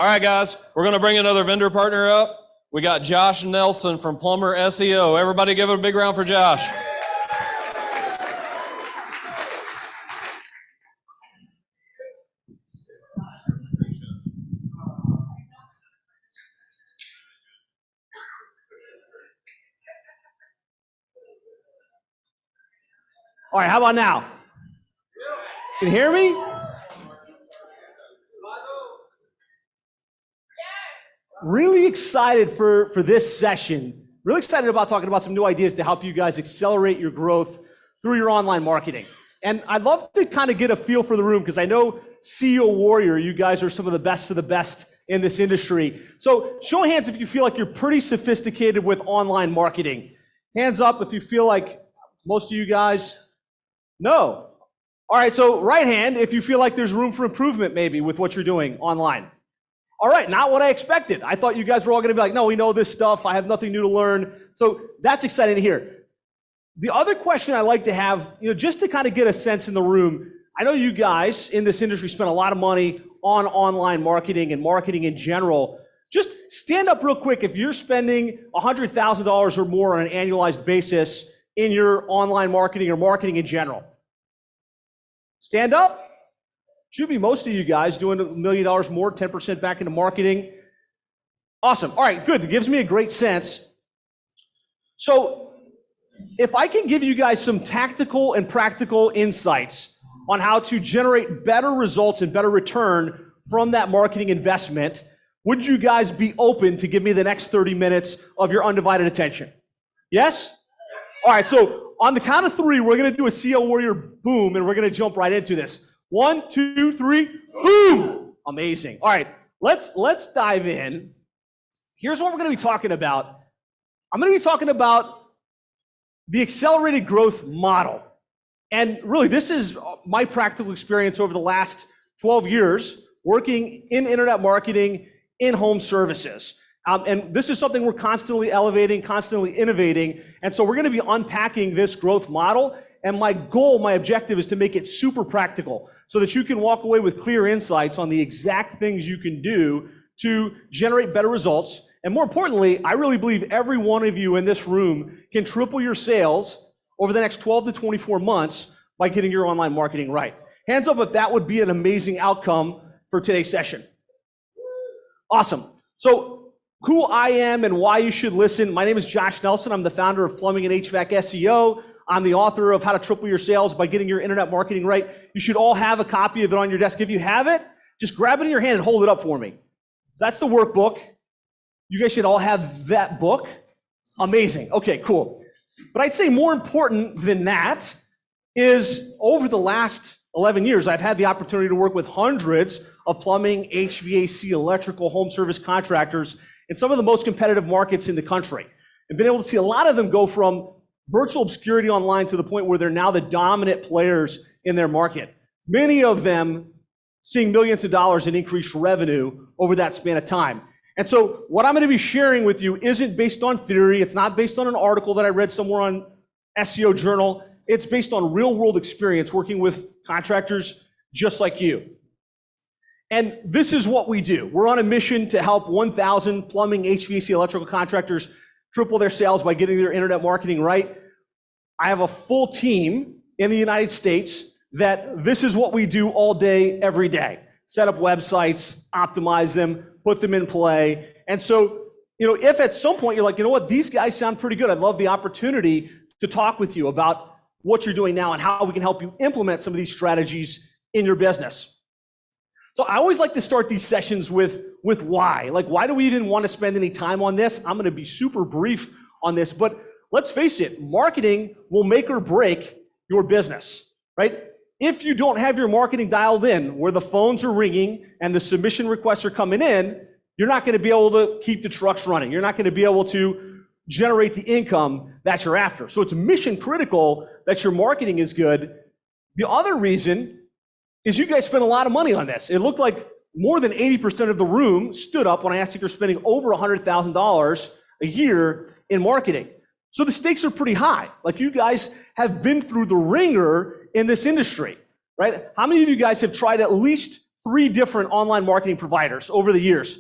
All right, guys, we're going to bring another vendor partner up. We got Josh Nelson from Plumber SEO. Everybody give it a big round for Josh. All right, how about now? Can you hear me? Really excited for this session. Really excited about talking about some new ideas to help you guys accelerate your growth through your online marketing. And I'd love to kind of get a feel for the room because I know CEO Warrior, you guys are some of the best in this industry. So show of hands if you feel like you're pretty sophisticated with online marketing. Hands up if you feel like most of you guys, no. All right, so right hand if you feel like there's room for improvement maybe with what you're doing online. All right, not what I expected. I thought you guys were all gonna be like, no, we know this stuff, I have nothing new to learn. So that's exciting to hear. The other question I like to have, just to kind of get a sense in the room, I know you guys in this industry spend a lot of money on online marketing and marketing in general. Just stand up real quick if you're spending $100,000 or more on an annualized basis in your online marketing or marketing in general. Stand up. Should be most of you guys doing $1 million more, 10% back into marketing. Awesome. All right, good. It gives me a great sense. So if I can give you guys some tactical and practical insights on how to generate better results and better return from that marketing investment, would you guys be open to give me the next 30 minutes of your undivided attention? Yes? All right, so on the count of three, we're gonna do a CEO Warrior boom, and we're gonna jump right into this. 1, 2, 3, boom! Amazing. All right, let's dive in. Here's what we're gonna be talking about. I'm gonna be talking about the accelerated growth model. And really, this is my practical experience over the last 12 years working in internet marketing, in home services. And this is something we're constantly elevating, constantly innovating. And so we're gonna be unpacking this growth model. And my goal, my objective is to make it super practical so that you can walk away with clear insights on the exact things you can do to generate better results. And more importantly, I really believe every one of you in this room can triple your sales over the next 12 to 24 months by getting your online marketing right. Hands up if that would be an amazing outcome for today's session. Awesome. So who I am and why you should listen. My name is Josh Nelson. I'm the founder of Plumbing and HVAC SEO. I'm the author of How to Triple Your Sales by Getting Your Internet Marketing Right. You should all have a copy of it on your desk. If you have it, just grab it in your hand and hold it up for me. That's the workbook. You guys should all have that book. Amazing. Okay, cool. But I'd say more important than that is over the last 11 years, I've had the opportunity to work with hundreds of plumbing, HVAC, electrical, home service contractors in some of the most competitive markets in the country. And been able to see a lot of them go from virtual obscurity online to the point where they're now the dominant players in their market. Many of them seeing millions of dollars in increased revenue over that span of time. And so what I'm going to be sharing with you isn't based on theory. It's not based on an article that I read somewhere on SEO Journal. It's based on real world experience working with contractors just like you. And this is what we do. We're on a mission to help 1,000 plumbing, HVAC, electrical contractors triple their sales by getting their internet marketing right. I have a full team in the United States that this is what we do all day, every day. Set up websites, optimize them, put them in play. And so, if at some point you're like, you know what, these guys sound pretty good. I'd love the opportunity to talk with you about what you're doing now and how we can help you implement some of these strategies in your business. So I always like to start these sessions with why. Like, why do we even want to spend any time on this? I'm going to be super brief on this, but let's face it, marketing will make or break your business, right? If you don't have your marketing dialed in, where the phones are ringing and the submission requests are coming in, you're not going to be able to keep the trucks running. You're not going to be able to generate the income that you're after. So it's mission critical that your marketing is good. The other reason is you guys spend a lot of money on this. It looked like more than 80% of the room stood up when I asked if you're spending over $100,000 a year in marketing. So the stakes are pretty high. Like, you guys have been through the ringer in this industry, right? How many of you guys have tried at least 3 different online marketing providers over the years,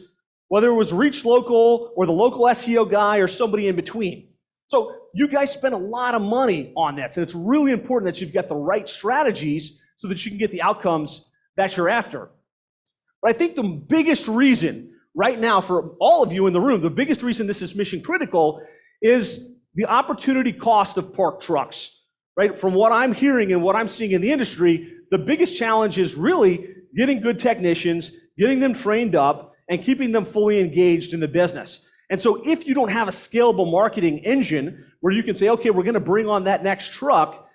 whether it was Reach Local or the local SEO guy or somebody in between. So you guys spend a lot of money on this, and it's really important that you've got the right strategies so that you can get the outcomes that you're after. But I think the biggest reason right now for all of you in the room, the biggest reason this is mission critical is the opportunity cost of parked trucks, right? From what I'm hearing and what I'm seeing in the industry, the biggest challenge is really getting good technicians, getting them trained up, and keeping them fully engaged in the business. And so if you don't have a scalable marketing engine where you can say, okay, we're gonna bring on that next truck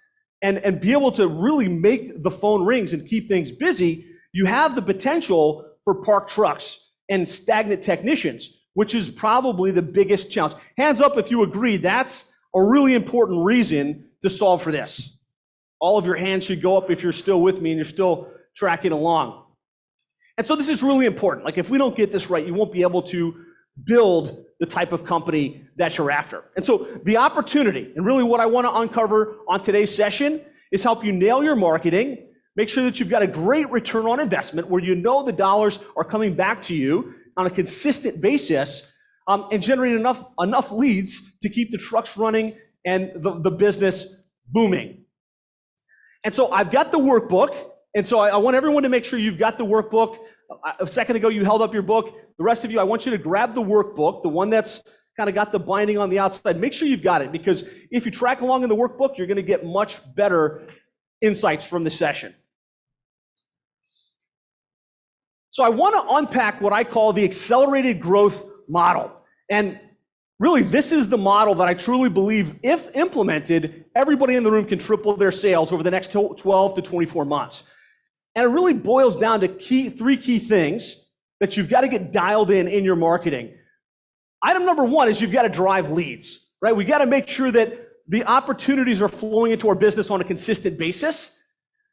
and be able to really make the phone rings and keep things busy, you have the potential for parked trucks and stagnant technicians, which is probably the biggest challenge. Hands up if you agree that's a really important reason to solve for this. All of your hands should go up if you're still with me and you're still tracking along. And so this is really important. Like if we don't get this right, you won't be able to build the type of company that you're after. And so the opportunity, and really what I want to uncover on today's session is help you nail your marketing, make sure that you've got a great return on investment where you know the dollars are coming back to you on a consistent basis, and generate enough leads to keep the trucks running and the business booming. And so I've got the workbook, and so I want everyone to make sure you've got the workbook. A second ago, you held up your book. The rest of you, I want you to grab the workbook, the one that's kind of got the binding on the outside. Make sure you've got it, because if you track along in the workbook, you're going to get much better insights from the session. So I want to unpack what I call the accelerated growth model. And really, this is the model that I truly believe, if implemented, everybody in the room can triple their sales over the next 12 to 24 months. And it really boils down to 3 key things that you've got to get dialed in your marketing. Item number 1 is you've got to drive leads, right? We got to make sure that the opportunities are flowing into our business on a consistent basis.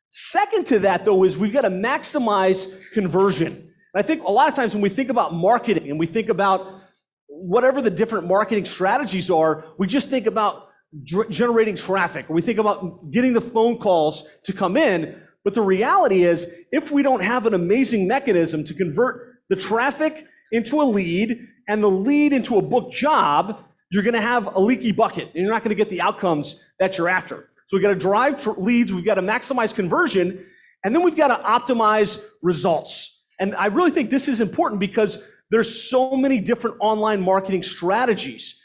Second to that, though, is we've got to maximize conversion. And I think a lot of times when we think about marketing and we think about whatever the different marketing strategies are, we just think about generating traffic, or we think about getting the phone calls to come in. But the reality is, if we don't have an amazing mechanism to convert the traffic into a lead and the lead into a booked job, you're going to have a leaky bucket and you're not going to get the outcomes that you're after. So we've got to drive leads, we've got to maximize conversion, and then we've got to optimize results. And I really think this is important because there's so many different online marketing strategies: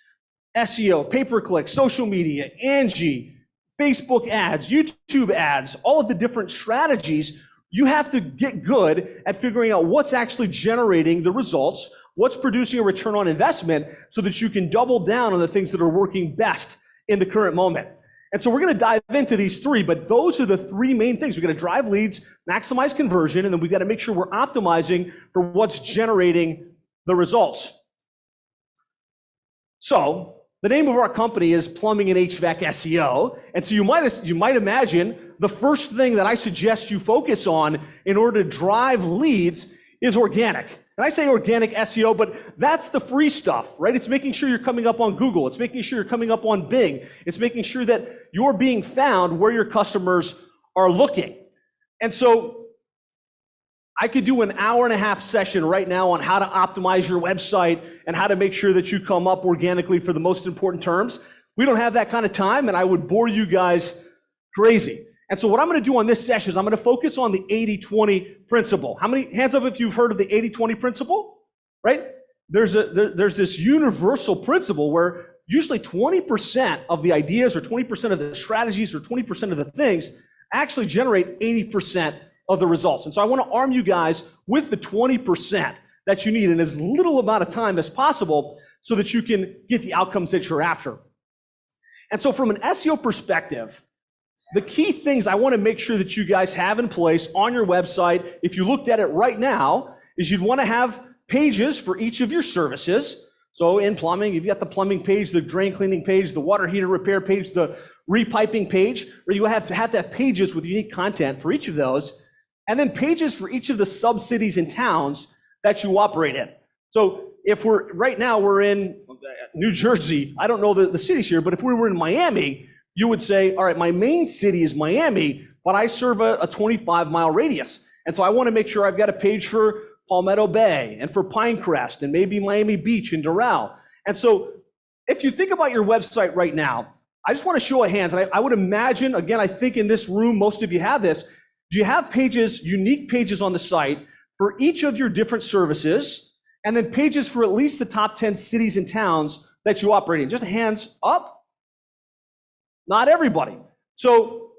SEO, pay-per-click, social media, Angie, Facebook ads, YouTube ads, all of the different strategies. You have to get good at figuring out what's actually generating the results, what's producing a return on investment, so that you can double down on the things that are working best in the current moment. And so we're going to dive into these 3, but those are the 3 main things. We've got to drive leads, maximize conversion, and then we've got to make sure we're optimizing for what's generating the results. So the name of our company is Plumbing and HVAC SEO. And so you might imagine the first thing that I suggest you focus on in order to drive leads is organic. And I say organic SEO, but that's the free stuff, right? It's making sure you're coming up on Google. It's making sure you're coming up on Bing. It's making sure that you're being found where your customers are looking. And so I could do an hour-and-a-half session right now on how to optimize your website and how to make sure that you come up organically for the most important terms. We don't have that kind of time, and I would bore you guys crazy. And so what I'm going to do on this session is I'm going to focus on the 80-20 principle. How many, hands up if you've heard of the 80-20 principle, right? There's this universal principle where usually 20% of the ideas or 20% of the strategies or 20% of the things actually generate 80% of the results. And so I want to arm you guys with the 20% that you need in as little amount of time as possible so that you can get the outcomes that you're after. And so from an SEO perspective, the key things I want to make sure that you guys have in place on your website, if you looked at it right now, is you'd want to have pages for each of your services. So in plumbing, you've got the plumbing page, the drain cleaning page, the water heater repair page, the repiping page, where you have to have pages with unique content for each of those, and then pages for each of the sub-cities and towns that you operate in. So if right now we're in New Jersey, I don't know the cities here, but if we were in Miami, you would say, all right, my main city is Miami, but I serve a 25-mile radius. And so I want to make sure I've got a page for Palmetto Bay and for Pinecrest and maybe Miami Beach and Doral. And so if you think about your website right now, I just want to show of hands. And I would imagine, again, I think in this room, most of you have this. Do you have pages, unique pages on the site for each of your different services, and then pages for at least the top 10 cities and towns that you operate in? Just hands up. Not everybody. So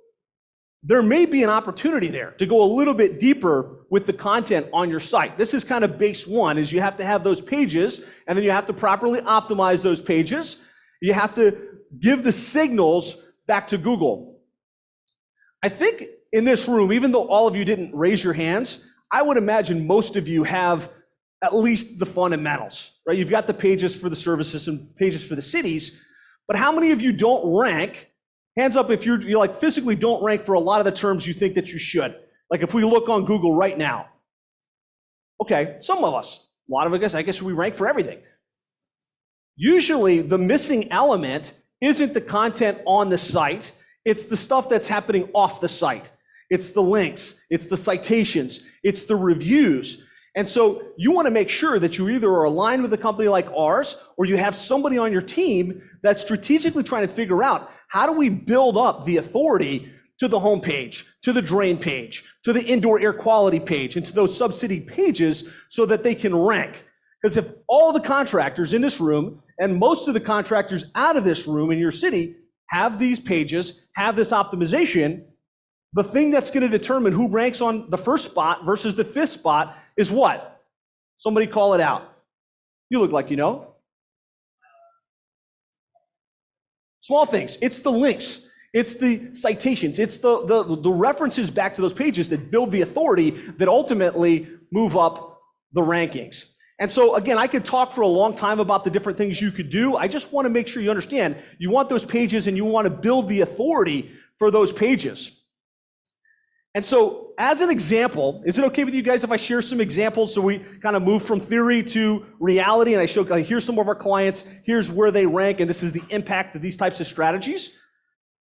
there may be an opportunity there to go a little bit deeper with the content on your site. This is kind of base one, is you have to have those pages, and then you have to properly optimize those pages. You have to give the signals back to Google. I think in this room, even though all of you didn't raise your hands, I would imagine most of you have at least the fundamentals, right? You've got the pages for the services and pages for the cities, but how many of you don't rank? Hands up if you like physically don't rank for a lot of the terms you think that you should. Like if we look on Google right now. Okay, some of us, a lot of us, I guess we rank for everything. Usually the missing element isn't the content on the site, it's the stuff that's happening off the site. It's the links, it's the citations, it's the reviews. And so you want to make sure that you either are aligned with a company like ours, or you have somebody on your team that's strategically trying to figure out, how do we build up the authority to the home page, to the drain page, to the indoor air quality page, and to those subsidy pages so that they can rank? Because if all the contractors in this room and most of the contractors out of this room in your city have these pages, have this optimization, the thing that's going to determine who ranks on the first spot versus the fifth spot is what? Somebody call it out. You look like you know. Small things. It's the links. It's the citations. It's the references back to those pages that build the authority that ultimately move up the rankings. And so again, I could talk for a long time about the different things you could do. I just want to make sure you understand, you want those pages and you want to build the authority for those pages. And so as an example, is it okay with you guys if I share some examples so we kind of move from theory to reality, and I show, like, here's some of our clients, here's where they rank, and this is the impact of these types of strategies?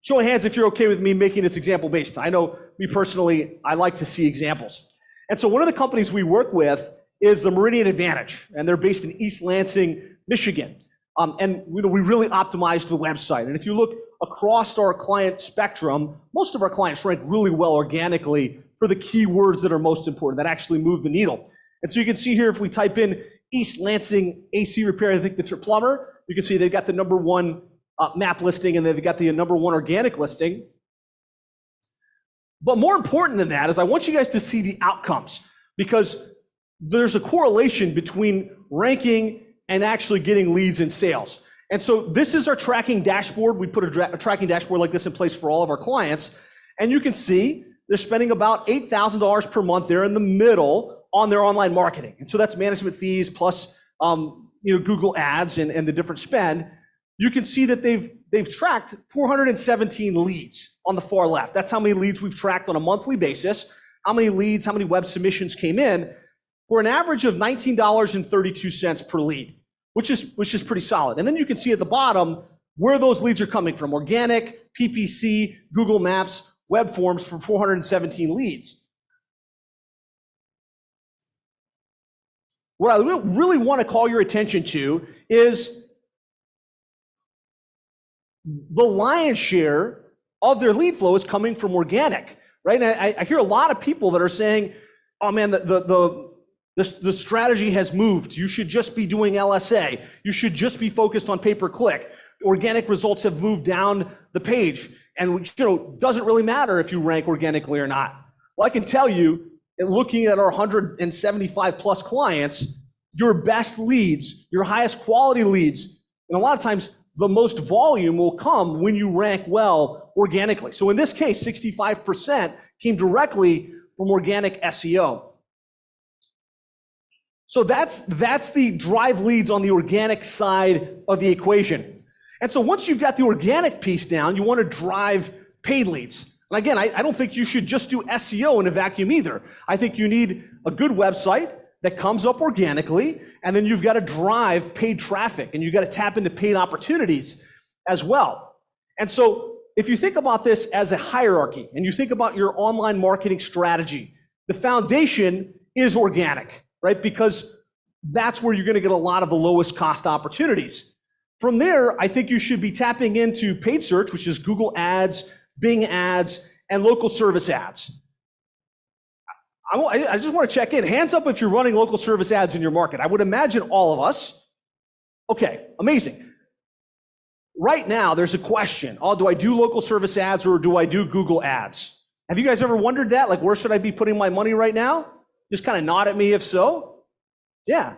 Show of hands if you're okay with me making this example based. I know me personally, I like to see examples. And so one of the companies we work with is the Meridian Advantage, and they're based in East Lansing, Michigan. And we really optimized the website. And if you look across our client spectrum, most of our clients rank really well organically for the keywords that are most important, that actually move the needle. And so you can see here, if we type in East Lansing AC repair, I think the plumber, you can see they've got the #1 map listing, and they've got the #1 organic listing. But more important than that is I want you guys to see the outcomes, because there's a correlation between ranking and actually getting leads and sales. And so this is our tracking dashboard. We put a tracking dashboard like this in place for all of our clients. And you can see they're spending about $8,000 per month there in the middle on their online marketing. And so that's management fees plus Google ads and the different spend. You can see that they've tracked 417 leads on the far left. That's how many leads we've tracked on a monthly basis. How many leads, how many web submissions came in, for an average of $19.32 per lead, which is pretty solid. And then you can see at the bottom where those leads are coming from: organic, PPC, Google Maps, web forms, for 417 leads. What I really want to call your attention to is the lion's share of their lead flow is coming from organic, right? And I hear a lot of people that are saying, oh man, the strategy has moved. You should just be doing LSA. You should just be focused on pay-per-click. Organic results have moved down the page, and doesn't really matter if you rank organically or not. Well, I can tell you, looking at our 175 plus clients, your best leads, your highest quality leads, and a lot of times the most volume will come when you rank well organically. So in this case, 65% came directly from organic SEO. So that's the drive leads on the organic side of the equation. And so once you've got the organic piece down, you want to drive paid leads. And again, I don't think you should just do SEO in a vacuum either. I think you need a good website that comes up organically, and then you've got to drive paid traffic, and you've got to tap into paid opportunities as well. And so if you think about this as a hierarchy, and you think about your online marketing strategy, the foundation is organic, right? Because that's where you're going to get a lot of the lowest cost opportunities. From there, I think you should be tapping into paid search, which is Google Ads, Bing Ads, and local service ads. I just want to check in. Hands up if you're running local service ads in your market. I would imagine all of us. Okay, amazing. Right now, there's a question. Oh, do I do local service ads or do I do Google Ads? Have you guys ever wondered that? Like, where should I be putting my money right now? Just kind of nod at me if so. Yeah.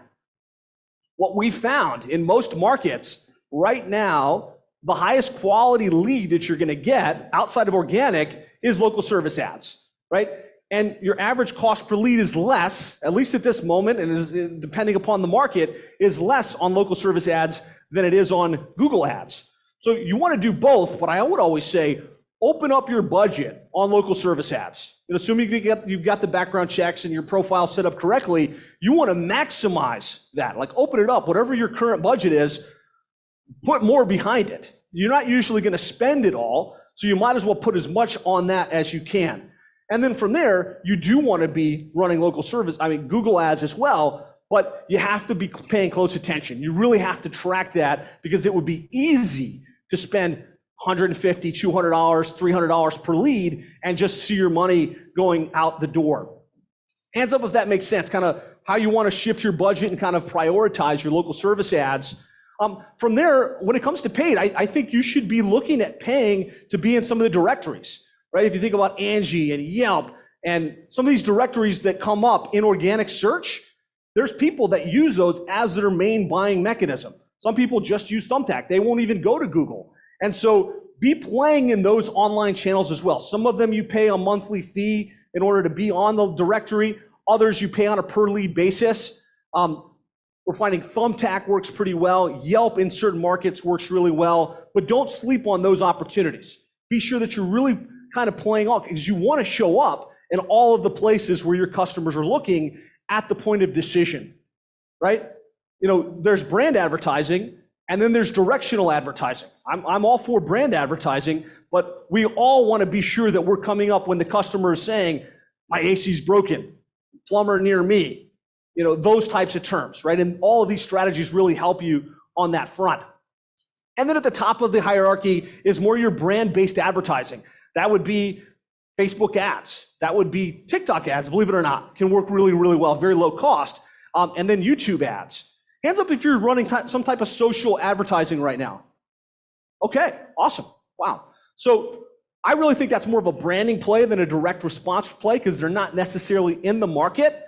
What we found in most markets right now, the highest quality lead that you're going to get outside of organic is local service ads, right? And your average cost per lead is less, at least at this moment, and is, depending upon the market, is less on local service ads than it is on Google Ads. So you want to do both, but I would always say, open up your budget on local service ads. And assuming you've got the background checks and your profile set up correctly, you want to maximize that. Like, open it up, whatever your current budget is, put more behind it. You're not usually going to spend it all, so you might as well put as much on that as you can. And then from there, you do want to be running Google Ads as well, but you have to be paying close attention. You really have to track that because it would be easy to spend $150, $200, $300 per lead and just see your money going out the door. Hands up if that makes sense, kind of how you want to shift your budget and kind of prioritize your local service ads. From there, when it comes to paid, I think you should be looking at paying to be in some of the directories. Right? If you think about Angie and Yelp and some of these directories that come up in organic search, there's people that use those as their main buying mechanism. Some people just use Thumbtack. They won't even go to Google. And so be playing in those online channels as well. Some of them you pay a monthly fee in order to be on the directory. Others you pay on a per lead basis. We're finding Thumbtack works pretty well. Yelp in certain markets works really well, but don't sleep on those opportunities. Be sure that you're really kind of playing off because you want to show up in all of the places where your customers are looking at the point of decision, right? You know, there's brand advertising and then there's directional advertising. I'm all for brand advertising, but we all want to be sure that we're coming up when the customer is saying, my AC's broken, plumber near me, you know, those types of terms, right? And all of these strategies really help you on that front. And then at the top of the hierarchy is more your brand-based advertising. That would be Facebook ads. That would be TikTok ads, believe it or not, can work really, really well, very low cost. And then YouTube ads. Hands up if you're running some type of social advertising right now. Okay, awesome, wow. So I really think that's more of a branding play than a direct response play because they're not necessarily in the market.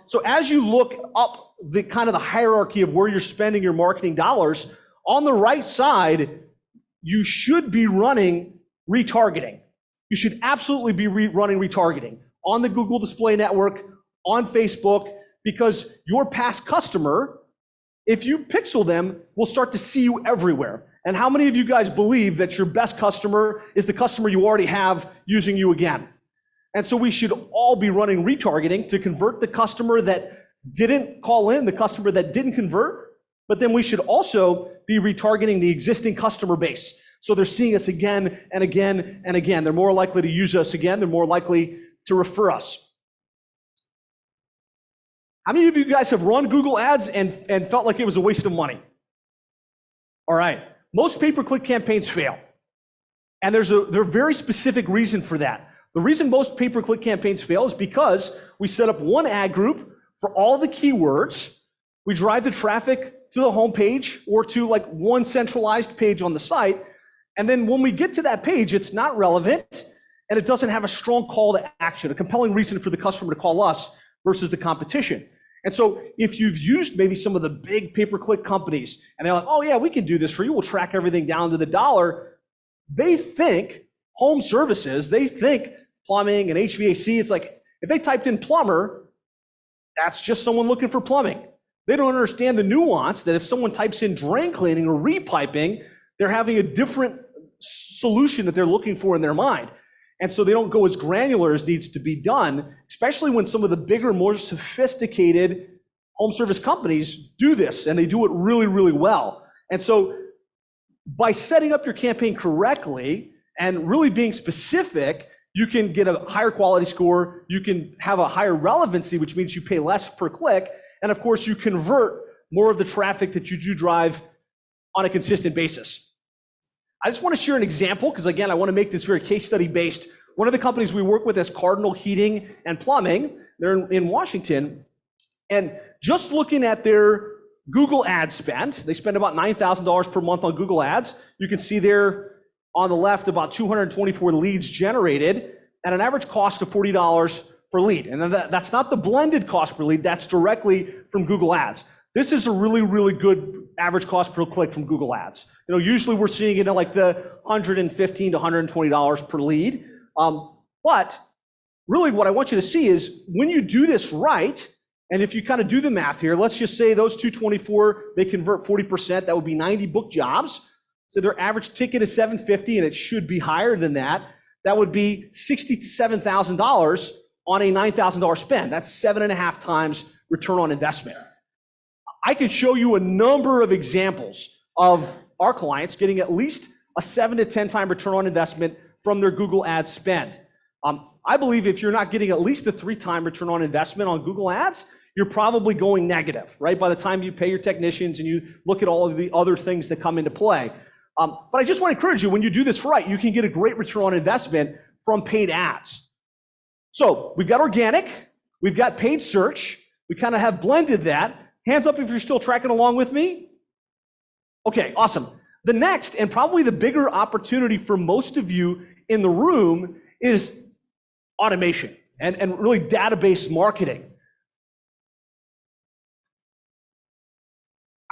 So as you look up the kind of the hierarchy of where you're spending your marketing dollars, on the right side, you should be running retargeting. You should absolutely be running retargeting on the Google Display Network, on Facebook, because your past customer, if you pixel them, will start to see you everywhere. And how many of you guys believe that your best customer is the customer you already have using you again? And so we should all be running retargeting to convert the customer that didn't call in, the customer that didn't convert, but then we should also be retargeting the existing customer base. So they're seeing us again and again and again. They're more likely to use us again. They're more likely to refer us. How many of you guys have run Google Ads and felt like it was a waste of money? All right. Most pay-per-click campaigns fail. And there's a very specific reason for that. The reason most pay-per-click campaigns fail is because we set up one ad group for all the keywords. We drive the traffic to the homepage or to like one centralized page on the site. And then when we get to that page, it's not relevant and it doesn't have a strong call to action, a compelling reason for the customer to call us versus the competition. And so if you've used maybe some of the big pay-per-click companies and they're like, oh yeah, we can do this for you. We'll track everything down to the dollar. They think home services, they think plumbing and HVAC. It's like, if they typed in plumber, that's just someone looking for plumbing. They don't understand the nuance that if someone types in drain cleaning or repiping, they're having a different solution that they're looking for in their mind. And so they don't go as granular as needs to be done, especially when some of the bigger, more sophisticated home service companies do this, and they do it really, really well. And so by setting up your campaign correctly and really being specific, you can get a higher quality score, you can have a higher relevancy, which means you pay less per click, and of course you convert more of the traffic that you do drive on a consistent basis. I just want to share an example, because again, I want to make this very case study based. One of the companies we work with is Cardinal Heating and Plumbing. They're in Washington, and just looking at their Google ad spend, they spend about $9,000 per month on Google ads. You can see there on the left about 224 leads generated at an average cost of $40 per lead. And that's not the blended cost per lead, that's directly from Google ads. This is a really, really good average cost per click from Google ads. Usually we're seeing it at like the $115 to $120 per lead. But really what I want you to see is when you do this right, and if you kind of do the math here, let's just say those 224, they convert 40%, that would be 90 book jobs. So their average ticket is $750, and it should be higher than that. That would be $67,000 on a $9,000 spend. That's 7.5 times return on investment. I can show you a number of examples of our clients getting at least a 7 to 10 time return on investment from their Google Ads spend. I believe if you're not getting at least a 3-time return on investment on Google Ads, you're probably going negative, right? By the time you pay your technicians and you look at all of the other things that come into play. But I just want to encourage you, when you do this right, you can get a great return on investment from paid ads. So we've got organic, we've got paid search, we kind of have blended that. Hands up if you're still tracking along with me. Okay, awesome. The next, and probably the bigger opportunity for most of you in the room, is automation and really database marketing.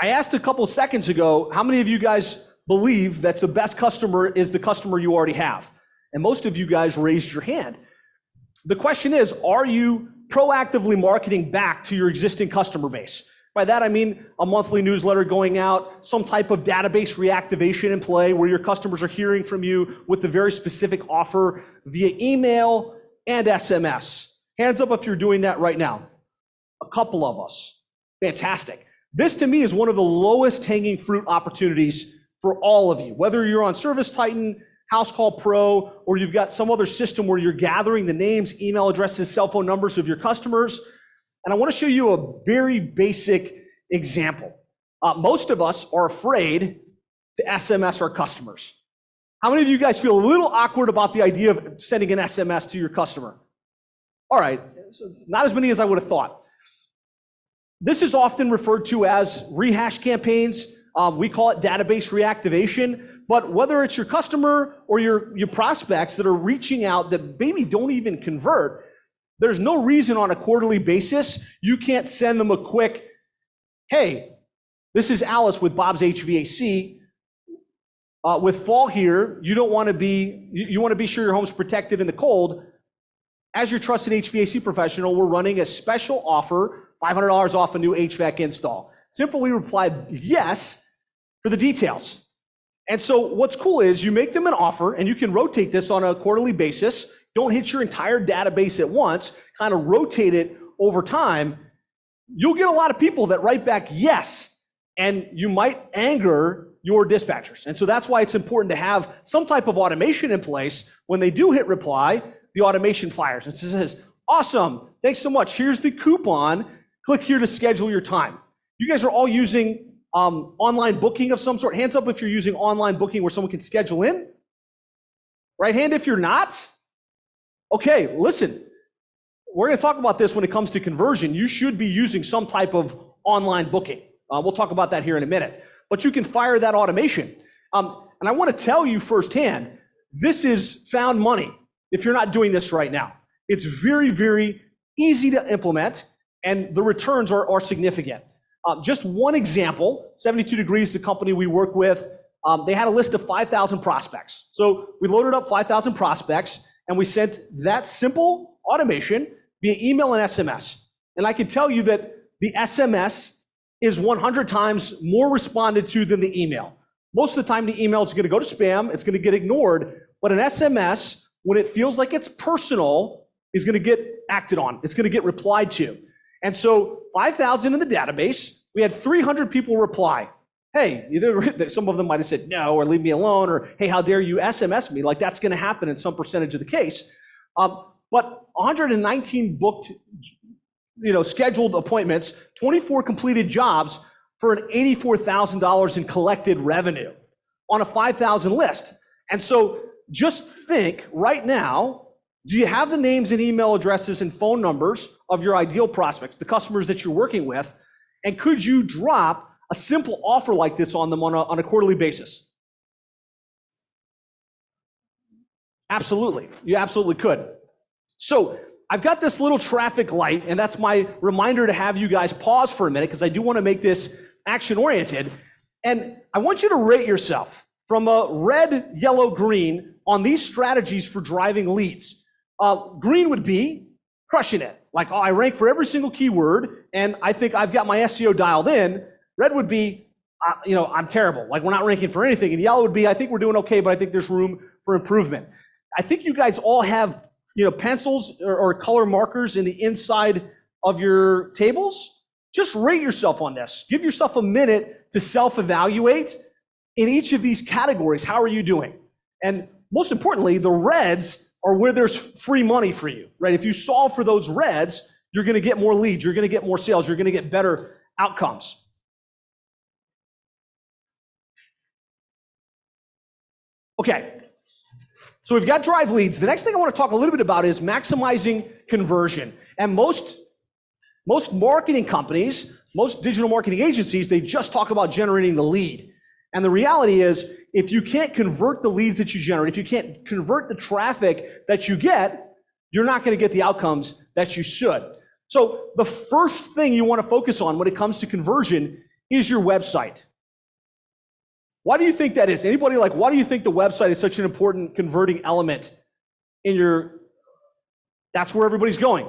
I asked a couple seconds ago, how many of you guys believe that the best customer is the customer you already have? And most of you guys raised your hand. The question is, are you proactively marketing back to your existing customer base? By that I mean a monthly newsletter going out, some type of database reactivation in play where your customers are hearing from you with a very specific offer via email and SMS. Hands up if you're doing that right now. A couple of us. Fantastic. This to me is one of the lowest hanging fruit opportunities for all of you, whether you're on Service Titan, House Call Pro, or you've got some other system where you're gathering the names, email addresses, cell phone numbers of your customers. And I want to show you a very basic example. Most of us are afraid to SMS our customers. How many of you guys feel a little awkward about the idea of sending an SMS to your customer? All right, so not as many as I would have thought. This is often referred to as rehash campaigns. We call it database reactivation. But whether it's your customer or your prospects that are reaching out that maybe don't even convert, there's no reason on a quarterly basis you can't send them a quick, hey, this is Alice with Bob's HVAC. With fall here, you want to be sure your home's protected in the cold. As your trusted HVAC professional, we're running a special offer, $500 off a new HVAC install. Simply reply yes for the details. And so what's cool is you make them an offer, and you can rotate this on a quarterly basis. Don't hit your entire database at once, kind of rotate it over time. You'll get a lot of people that write back yes, and you might anger your dispatchers. And so that's why it's important to have some type of automation in place. When they do hit reply, the automation fires. It says, awesome, thanks so much. Here's the coupon. Click here to schedule your time. You guys are all using online booking of some sort. Hands up if you're using online booking where someone can schedule in. Right hand if you're not. Okay, listen, we're going to talk about this when it comes to conversion. You should be using some type of online booking. We'll talk about that here in a minute. But you can fire that automation. And I want to tell you firsthand, this is found money if you're not doing this right now. It's very, very easy to implement, and the returns are significant. Just one example, 72 Degrees, the company we work with, they had a list of 5,000 prospects. So we loaded up 5,000 prospects, and we sent that simple automation via email and SMS. And I can tell you that the SMS is 100 times more responded to than the email. Most of the time, the email is going to go to spam, it's going to get ignored, but an SMS, when it feels like it's personal, is going to get acted on. It's going to get replied to. And so 5,000 in the database, we had 300 people reply. Hey, either some of them might have said no, or leave me alone, or hey, how dare you SMS me? Like that's going to happen in some percentage of the case. But 119 booked, scheduled appointments, 24 completed jobs for an $84,000 in collected revenue on a 5,000 list. And so just think right now, do you have the names and email addresses and phone numbers of your ideal prospects, the customers that you're working with? And could you drop a simple offer like this on them on a quarterly basis? Absolutely. You absolutely could. So I've got this little traffic light, and that's my reminder to have you guys pause for a minute because I do want to make this action-oriented. And I want you to rate yourself from a red, yellow, green on these strategies for driving leads. Green would be crushing it. Like, I rank for every single keyword, and I think I've got my SEO dialed in. Red would be, I'm terrible. Like, we're not ranking for anything. And yellow would be, I think we're doing okay, but I think there's room for improvement. I think you guys all have, pencils or color markers in the inside of your tables. Just rate yourself on this. Give yourself a minute to self-evaluate in each of these categories. How are you doing? And most importantly, the reds are where there's free money for you, right? If you solve for those reds, you're going to get more leads, you're going to get more sales, you're going to get better outcomes. Okay, so we've got drive leads. The next thing I want to talk a little bit about is maximizing conversion. And most marketing companies, most digital marketing agencies, they just talk about generating the lead. And the reality is, if you can't convert the leads that you generate, if you can't convert the traffic that you get, you're not going to get the outcomes that you should. So the first thing you want to focus on when it comes to conversion is your website. Why do you think that is? Anybody why do you think the website is such an important converting element in your, that's where everybody's going.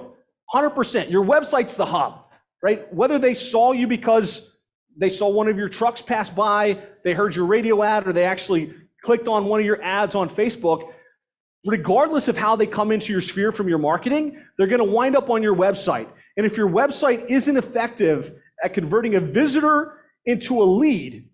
100%. Your website's the hub, right? Whether they saw you because they saw one of your trucks pass by, they heard your radio ad, or they actually clicked on one of your ads on Facebook, regardless of how they come into your sphere from your marketing, they're going to wind up on your website. And if your website isn't effective at converting a visitor into a lead,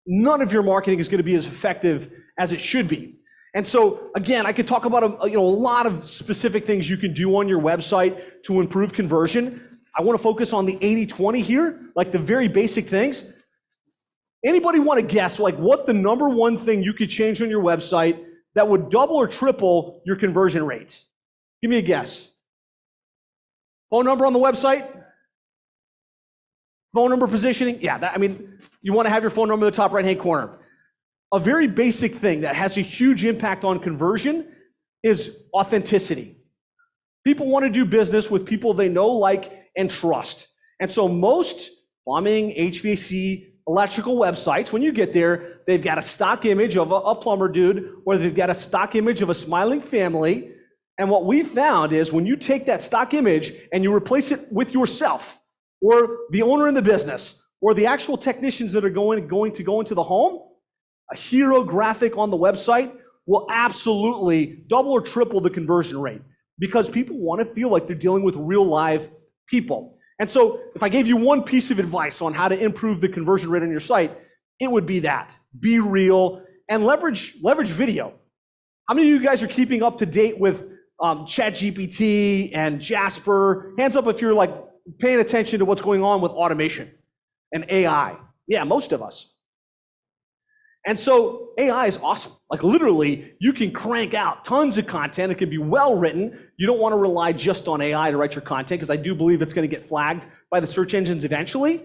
none of your marketing is going to be as effective as it should be. And so, again, I could talk about a lot of specific things you can do on your website to improve conversion. I want to focus on the 80-20 here, like the very basic things. Anybody want to guess what the number one thing you could change on your website that would double or triple your conversion rate? Give me a guess. Phone number on the website? Phone number positioning? Yeah, you want to have your phone number in the top right-hand corner. A very basic thing that has a huge impact on conversion is authenticity. People want to do business with people they know, like, and trust. And so most plumbing, HVAC, electrical websites, when you get there, they've got a stock image of a plumber dude, or they've got a stock image of a smiling family. And what we found is when you take that stock image and you replace it with yourself, or the owner in the business, or the actual technicians that are going to go into the home, a hero graphic on the website will absolutely double or triple the conversion rate, because people want to feel like they're dealing with real live people. And so if I gave you one piece of advice on how to improve the conversion rate on your site, it would be that. Be real and leverage video. How many of you guys are keeping up to date with ChatGPT and Jasper? Hands up if you're paying attention to what's going on with automation and AI. Yeah, most of us. And so AI is awesome. Literally, you can crank out tons of content. It can be well written. You don't want to rely just on AI to write your content, because I do believe it's going to get flagged by the search engines eventually.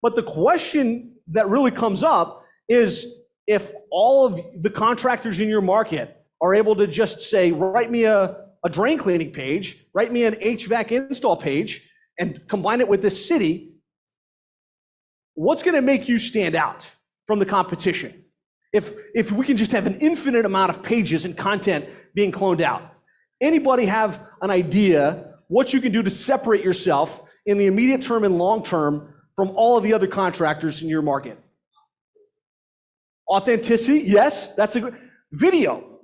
But the question that really comes up is, if all of the contractors in your market are able to just say, write me a drain cleaning page, write me an HVAC install page, and combine it with this city, what's going to make you stand out from the competition? If we can just have an infinite amount of pages and content being cloned out. Anybody have an idea what you can do to separate yourself in the immediate term and long term from all of the other contractors in your market? Authenticity, yes, that's a good. Video.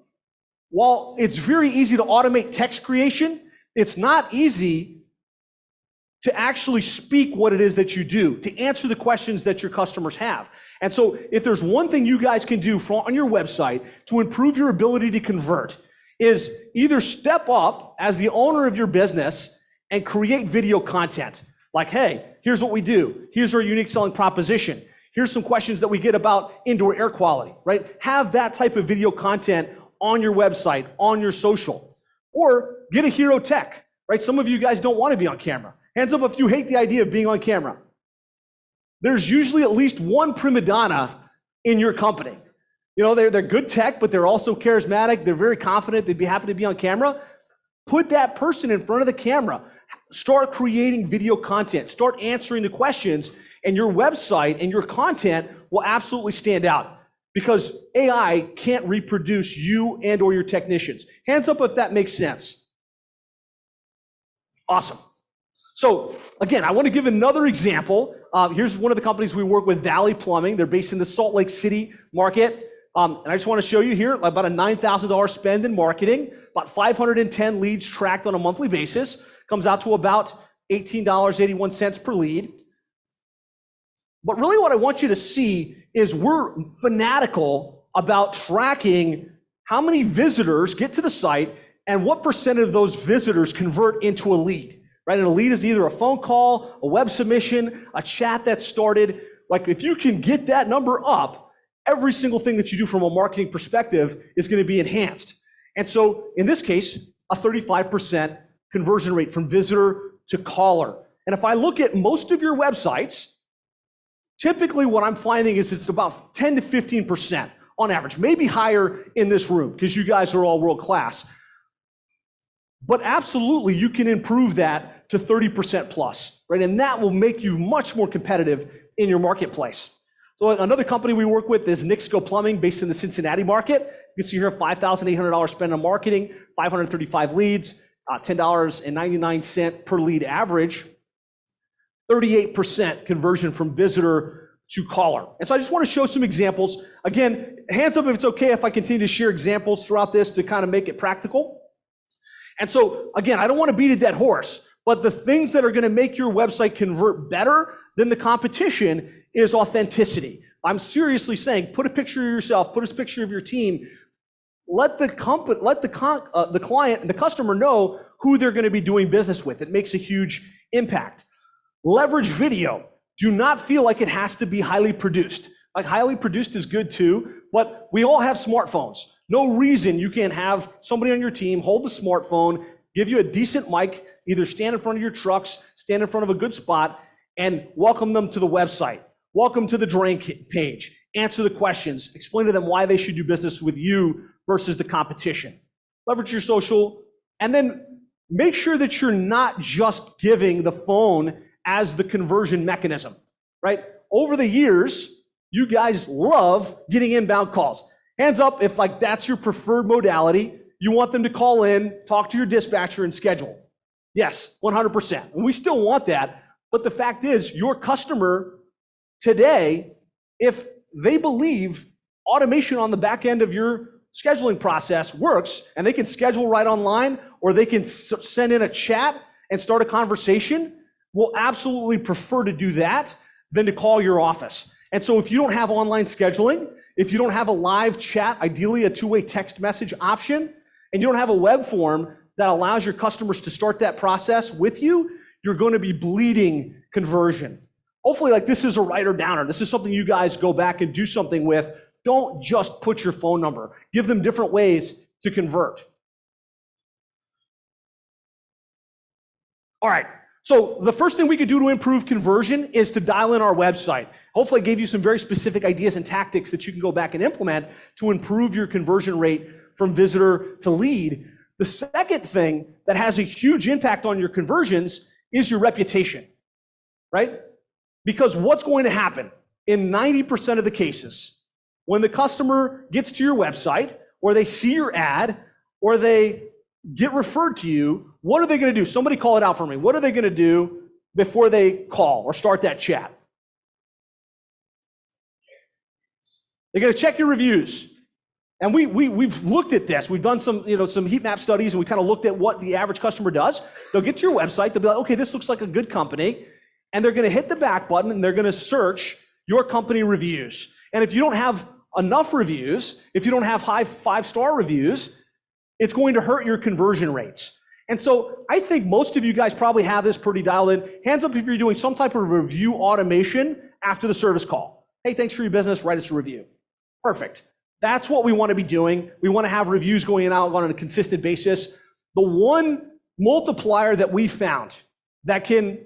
While it's very easy to automate text creation, it's not easy to actually speak what it is that you do, to answer the questions that your customers have. And so if there's one thing you guys can do on your website to improve your ability to convert, is either step up as the owner of your business and create video content. Like, hey, here's what we do. Here's our unique selling proposition. Here's some questions that we get about indoor air quality, right? Have that type of video content on your website, on your social. Or get a hero tech, right? Some of you guys don't want to be on camera. Hands up if you hate the idea of being on camera. There's usually at least one prima donna in your company. You know, they're good tech, but they're also charismatic. They're very confident. They'd be happy to be on camera. Put that person in front of the camera. Start creating video content. Start answering the questions, and your website and your content will absolutely stand out because AI can't reproduce you and or your technicians. Hands up if that makes sense. Awesome. So again, I want to give another example. Here's one of the companies we work with, Valley Plumbing. They're based in the Salt Lake City market. And I just want to show you here about a $9,000 spend in marketing, about 510 leads tracked on a monthly basis, comes out to about $18.81 per lead. But really what I want you to see is we're fanatical about tracking how many visitors get to the site and what percent of those visitors convert into a lead, right? And a lead is either a phone call, a web submission, a chat that started. Like if you can get that number up, every single thing that you do from a marketing perspective is going to be enhanced. And so in this case, a 35% conversion rate from visitor to caller. And if I look at most of your websites, typically what I'm finding is it's about 10 to 15% on average, maybe higher in this room because you guys are all world class. But absolutely, you can improve that to 30% plus, right? And that will make you much more competitive in your marketplace. So another company we work with is Nixco Plumbing, based in the Cincinnati market. You can see here $5,800 spent on marketing, 535 leads, $10.99 per lead average, 38% conversion from visitor to caller. And so I just want to show some examples. Again, hands up if it's okay if I continue to share examples throughout this to kind of make it practical. And so again, I don't want to beat a dead horse, but the things that are going to make your website convert better than the competition is authenticity. I'm seriously saying, put a picture of yourself, put a picture of your team. Let the client and the customer know who they're going to be doing business with. It makes a huge impact. Leverage video. Do not feel like it has to be highly produced. Like highly produced is good too, but we all have smartphones. No reason you can't have somebody on your team hold the smartphone, give you a decent mic, either stand in front of your trucks, stand in front of a good spot, and welcome them to the website. Welcome to the drawing page. Answer the questions. Explain to them why they should do business with you versus the competition. Leverage your social, and then make sure that you're not just giving the phone as the conversion mechanism, right? Over the years, you guys love getting inbound calls. Hands up if like that's your preferred modality. You want them to call in, talk to your dispatcher, and schedule. Yes, 100%. And we still want that. But the fact is, your customer today, if they believe automation on the back end of your scheduling process works, and they can schedule right online, or they can send in a chat and start a conversation, will absolutely prefer to do that than to call your office. And so if you don't have online scheduling, if you don't have a live chat, ideally a two-way text message option, and you don't have a web form that allows your customers to start that process with you, you're going to be bleeding conversion. Hopefully, like this is a writer downer. This is something you guys go back and do something with. Don't just put your phone number. Give them different ways to convert. All right. So the first thing we could do to improve conversion is to dial in our website. Hopefully I gave you some very specific ideas and tactics that you can go back and implement to improve your conversion rate from visitor to lead. The second thing that has a huge impact on your conversions is your reputation, right? Because what's going to happen in 90% of the cases, when the customer gets to your website, or they see your ad, or they get referred to you, what are they going to do? Somebody call it out for me. What are they going to do before they call or start that chat? They're going to check your reviews. And we've looked at this. We've done some heat map studies, and we kind of looked at what the average customer does. They'll get to your website. They'll be like, okay, this looks like a good company. And they're going to hit the back button, and they're going to search your company reviews. And if you don't have enough reviews, if you don't have high 5-star reviews, it's going to hurt your conversion rates. And so I think most of you guys probably have this pretty dialed in. Hands up if you're doing some type of review automation after the service call. Hey, thanks for your business, write us a review. Perfect. That's what we want to be doing. We want to have reviews going out on a consistent basis. The one multiplier that we found that can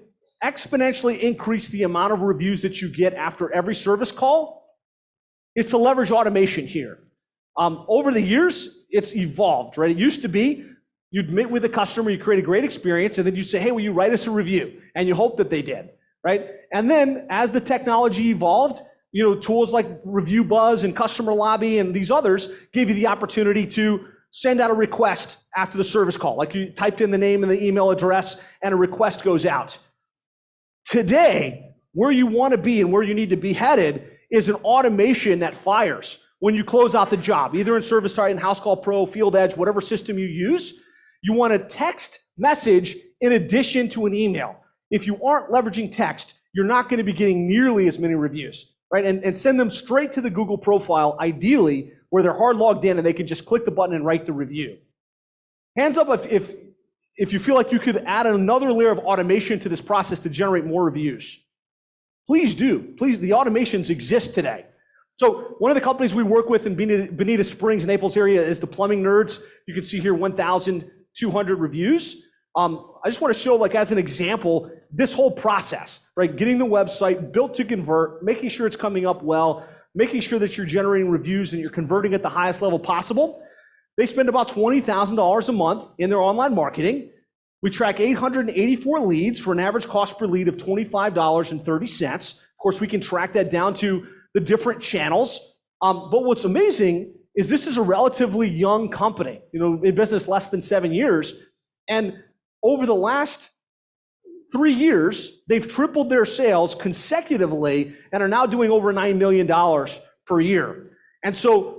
exponentially increase the amount of reviews that you get after every service call is to leverage automation here. Over the years, it's evolved, right? It used to be you'd meet with a customer, you create a great experience, and then you say, hey, will you write us a review? And you hope that they did, right? And then as the technology evolved, tools like Review Buzz and Customer Lobby and these others gave you the opportunity to send out a request after the service call. Like you typed in the name and the email address and a request goes out. Today, where you want to be and where you need to be headed is an automation that fires when you close out the job, either in ServiceTitan, House Call Pro, Field Edge, whatever system you use. You want a text message in addition to an email. If you aren't leveraging text, you're not going to be getting nearly as many reviews, right? And send them straight to the Google profile, ideally, where they're hard logged in and they can just click the button and write the review. Hands up if you feel like you could add another layer of automation to this process to generate more reviews. Please do. Please, the automations exist today. So one of the companies we work with in Bonita Springs, Naples area is the Plumbing Nerds. You can see here 1,200 reviews. I just want to show, like as an example, this whole process, right? Getting the website built to convert, making sure it's coming up well, making sure that you're generating reviews and you're converting at the highest level possible. They spend about $20,000 a month in their online marketing. We track 884 leads for an average cost per lead of $25.30. Of course, we can track that down to the different channels. But what's amazing is this is a relatively young company, in business less than 7 years. And over the last 3 years, they've tripled their sales consecutively and are now doing over $9 million per year. And so,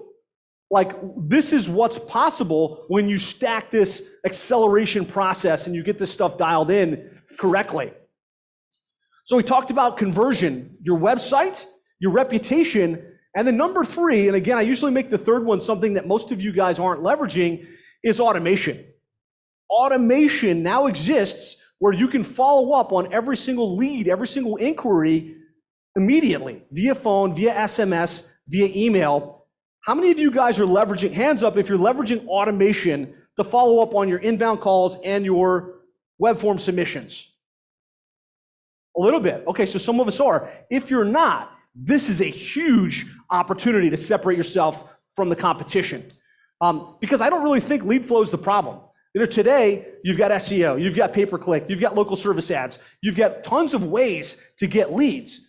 this is what's possible when you stack this acceleration process and you get this stuff dialed in correctly. So we talked about conversion, your website, your reputation, and then number 3, and again, I usually make the third one something that most of you guys aren't leveraging, is automation. Automation now exists where you can follow up on every single lead, every single inquiry immediately, via phone, via SMS, via email. How many of you guys are leveraging, hands up if you're leveraging automation to follow up on your inbound calls and your web form submissions? A little bit. Okay, so some of us are. If you're not, this is a huge opportunity to separate yourself from the competition. Because I don't really think lead flow is the problem. Today, you've got SEO, you've got pay-per-click, you've got local service ads, you've got tons of ways to get leads.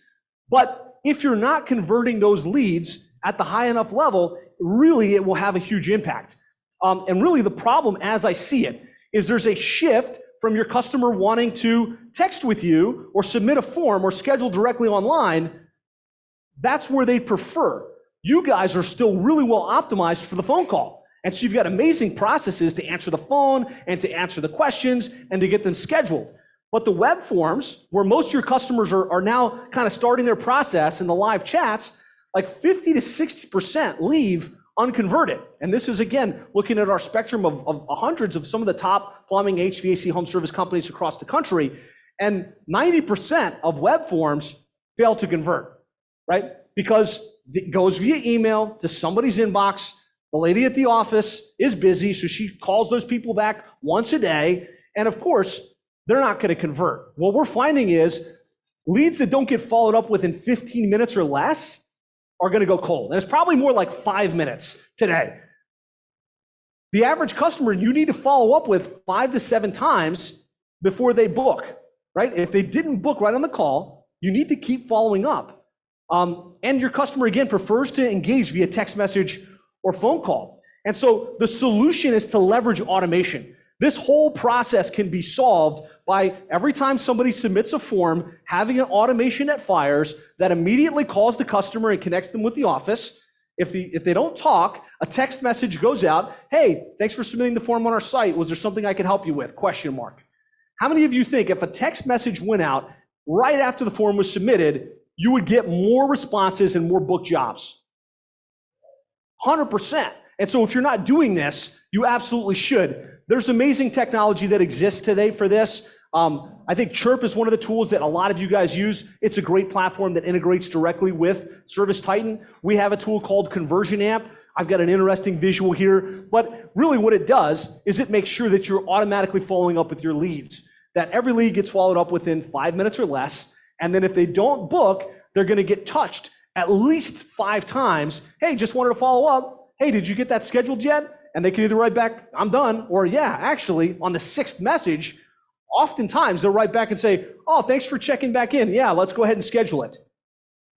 But if you're not converting those leads at the high enough level, really it will have a huge impact. And really the problem, as I see it, is there's a shift from your customer wanting to text with you or submit a form or schedule directly online. That's where they prefer. You guys are still really well optimized for the phone call. And so you've got amazing processes to answer the phone and to answer the questions and to get them scheduled. But the web forms, where most of your customers are now kind of starting their process in the live chats, like 50 to 60% leave unconverted. And this is, again, looking at our spectrum of hundreds of some of the top plumbing, HVAC, home service companies across the country. And 90% of web forms fail to convert, right? Because it goes via email to somebody's inbox. The lady at the office is busy, so she calls those people back once a day. And of course, they're not going to convert. What we're finding is leads that don't get followed up within 15 minutes or less are going to go cold. And it's probably more like 5 minutes today. The average customer, you need to follow up with 5 to 7 times before they book, right? If they didn't book right on the call, you need to keep following up. And your customer, again, prefers to engage via text message or phone call. And so the solution is to leverage automation. This whole process can be solved by every time somebody submits a form, having an automation that fires that immediately calls the customer and connects them with the office. If they don't talk, a text message goes out. Hey, thanks for submitting the form on our site. Was there something I could help you with? Question mark. How many of you think if a text message went out right after the form was submitted, you would get more responses and more booked jobs? 100%. And so if you're not doing this, you absolutely should. There's amazing technology that exists today for this. I think Chirp is one of the tools that a lot of you guys use. It's a great platform that integrates directly with ServiceTitan. We have a tool called Conversion Amp. I've got an interesting visual here, but really what it does is it makes sure that you're automatically following up with your leads, that every lead gets followed up within 5 minutes or less, and then if they don't book, they're gonna get touched at least 5 times. Hey, just wanted to follow up. Hey, did you get that scheduled yet? And they can either write back, I'm done, or yeah, actually, on the 6th message, oftentimes they'll write back and say, oh, thanks for checking back in. Yeah, let's go ahead and schedule it.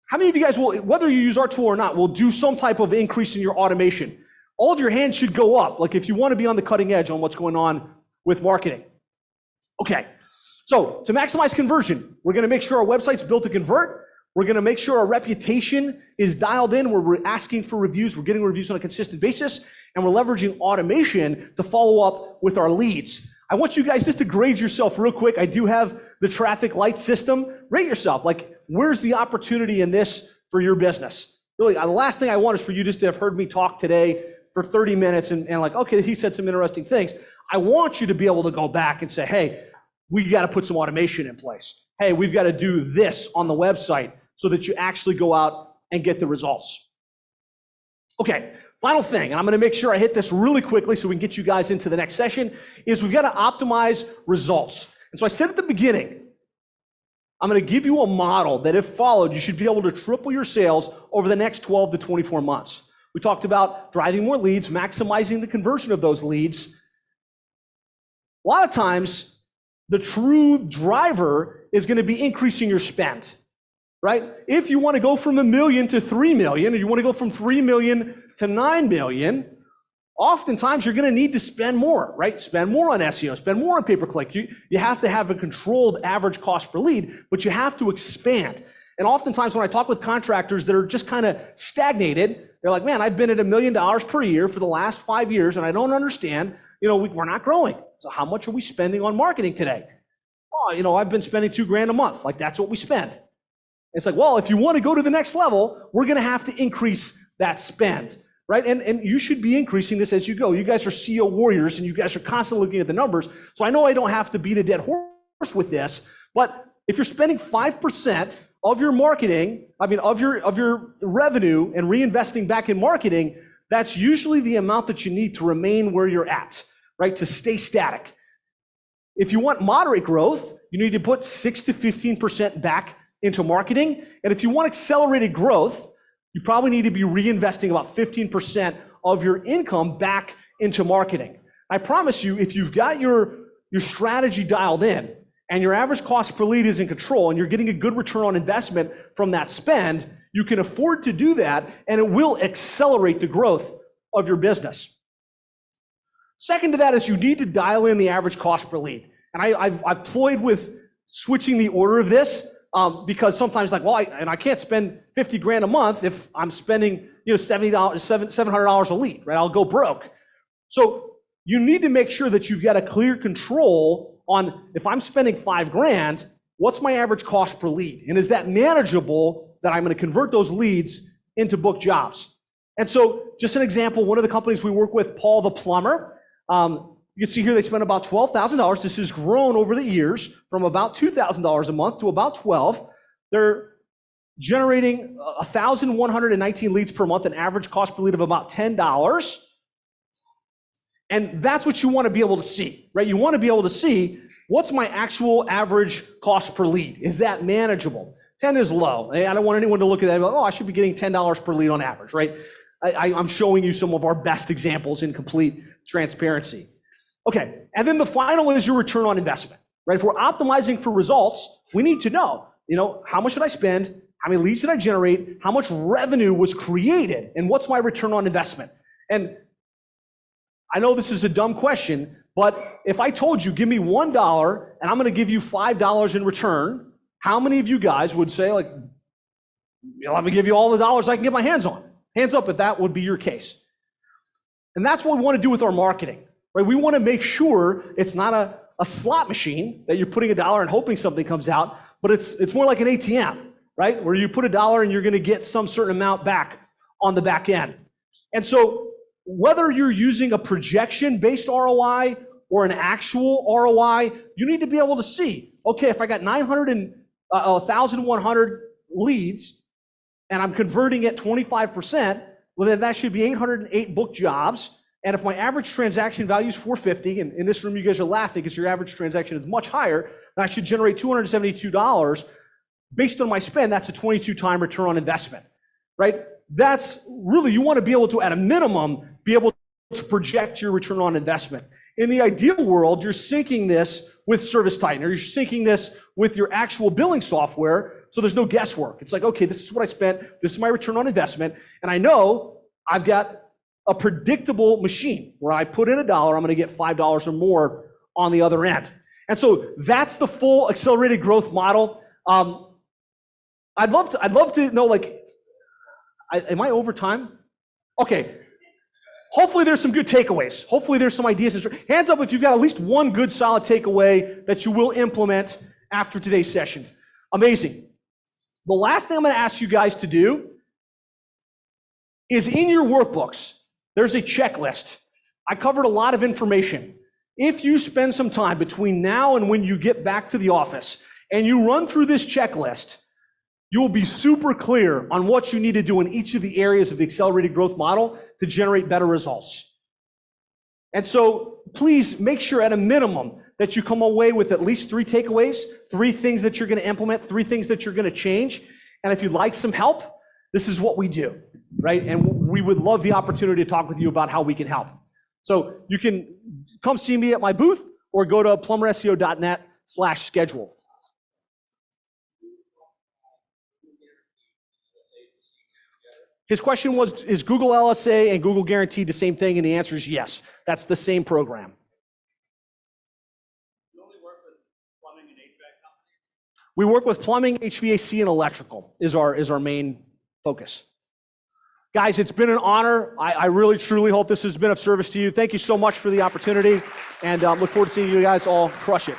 How many of you guys will, whether you use our tool or not, will do some type of increase in your automation? All of your hands should go up, like if you want to be on the cutting edge on what's going on with marketing. Okay, so to maximize conversion, we're gonna make sure our website's built to convert. We're gonna make sure our reputation is dialed in, where we're asking for reviews, we're getting reviews on a consistent basis, and we're leveraging automation to follow up with our leads. I want you guys just to grade yourself real quick. I do have the traffic light system. Rate yourself, like where's the opportunity in this for your business? Really, the last thing I want is for you just to have heard me talk today for 30 minutes and like, okay, he said some interesting things. I want you to be able to go back and say, hey, we got to put some automation in place. Hey, we've got to do this on the website so that you actually go out and get the results. Okay, final thing, and I'm gonna make sure I hit this really quickly so we can get you guys into the next session, is we've got to optimize results. And so I said at the beginning, I'm gonna give you a model that if followed, you should be able to triple your sales over the next 12 to 24 months. We talked about driving more leads, maximizing the conversion of those leads. A lot of times, the true driver is gonna be increasing your spend, right? If you wanna go from $1 million to $3 million, or you wanna go from $3 million to $9 million, oftentimes you're gonna need to spend more, right? Spend more on SEO, spend more on pay-per-click. You have to have a controlled average cost per lead, but you have to expand. And oftentimes when I talk with contractors that are just kind of stagnated, they're like, man, I've been at $1 million per year for the last 5 years, and I don't understand, we're not growing. So how much are we spending on marketing today? Oh, I've been spending $2,000 a month. Like, that's what we spend. It's like, well, if you want to go to the next level, we're going to have to increase that spend, right? And you should be increasing this as you go. You guys are CEO warriors, and you guys are constantly looking at the numbers. So I know I don't have to beat a dead horse with this, but if you're spending 5% of your marketing, of your revenue and reinvesting back in marketing, that's usually the amount that you need to remain where you're at, right? To stay static. If you want moderate growth, you need to put 6 to 15% back into marketing. And if you want accelerated growth, you probably need to be reinvesting about 15% of your income back into marketing. I promise you, if you've got your strategy dialed in and your average cost per lead is in control and you're getting a good return on investment from that spend, you can afford to do that, and it will accelerate the growth of your business. Second to that is you need to dial in the average cost per lead. And I've toyed with switching the order of this because sometimes I can't spend $50,000 a month if I'm spending $700 a lead, right? I'll go broke. So you need to make sure that you've got a clear control on, if I'm spending $5,000, what's my average cost per lead? And is that manageable that I'm going to convert those leads into booked jobs? And so just an example, one of the companies we work with, Paul the Plumber, you can see here they spend about $12,000. This has grown over the years from about $2,000 a month to about $12,000. They're generating 1,119 leads per month, an average cost per lead of about $10. And that's what you want to be able to see, right? You want to be able to see, what's my actual average cost per lead? Is that manageable? 10 is low. I don't want anyone to look at that and go, oh, I should be getting $10 per lead on average, right? I'm showing you some of our best examples in complete transparency. Okay, and then the final is your return on investment, right? If we're optimizing for results, we need to know, how much did I spend? How many leads did I generate? How much revenue was created? And what's my return on investment? And I know this is a dumb question, but if I told you, give me $1 and I'm going to give you $5 in return, how many of you guys would say, let me give you all the dollars I can get my hands on? Hands up if that would be your case. And that's what we want to do with our marketing, right? We want to make sure it's not a slot machine that you're putting $1 and hoping something comes out, but it's more like an ATM, right? Where you put $1 and you're going to get some certain amount back on the back end. And so whether you're using a projection-based ROI or an actual ROI, you need to be able to see, okay, if I got 1,100 leads and I'm converting at 25%, well, then that should be 808 book jobs. And if my average transaction value is 450, and in this room you guys are laughing because your average transaction is much higher, and I should generate $272 based on my spend, that's a 22-time return on investment, right? That's really, you want to be able to, at a minimum, be able to project your return on investment. In the ideal world, you're syncing this with ServiceTitan, or you're syncing this with your actual billing software, so there's no guesswork. It's like, okay, this is what I spent, this is my return on investment, and I know I've got a predictable machine where I put in $1, I'm going to get $5 or more on the other end. And so that's the full accelerated growth model. I'd love to know, like, am I over time? Okay. Hopefully there's some good takeaways. Hopefully there's some ideas. Hands up if you've got at least one good solid takeaway that you will implement after today's session. Amazing. The last thing I'm going to ask you guys to do is, in your workbooks, there's a checklist. I covered a lot of information. If you spend some time between now and when you get back to the office and you run through this checklist, you will be super clear on what you need to do in each of the areas of the accelerated growth model to generate better results. And so please make sure at a minimum that you come away with at least 3 takeaways, 3 things that you're going to implement, 3 things that you're going to change. And if you'd like some help, this is what we do, right? And we would love the opportunity to talk with you about how we can help. So you can come see me at my booth or go to plumberseo.net/schedule. His question was, is Google LSA and Google Guaranteed the same thing? And the answer is yes. That's the same program. You only work with plumbing and HVAC companies? We work with plumbing, HVAC, and electrical is our main focus. Guys, it's been an honor. I really, truly hope this has been of service to you. Thank you so much for the opportunity, and look forward to seeing you guys all crush it.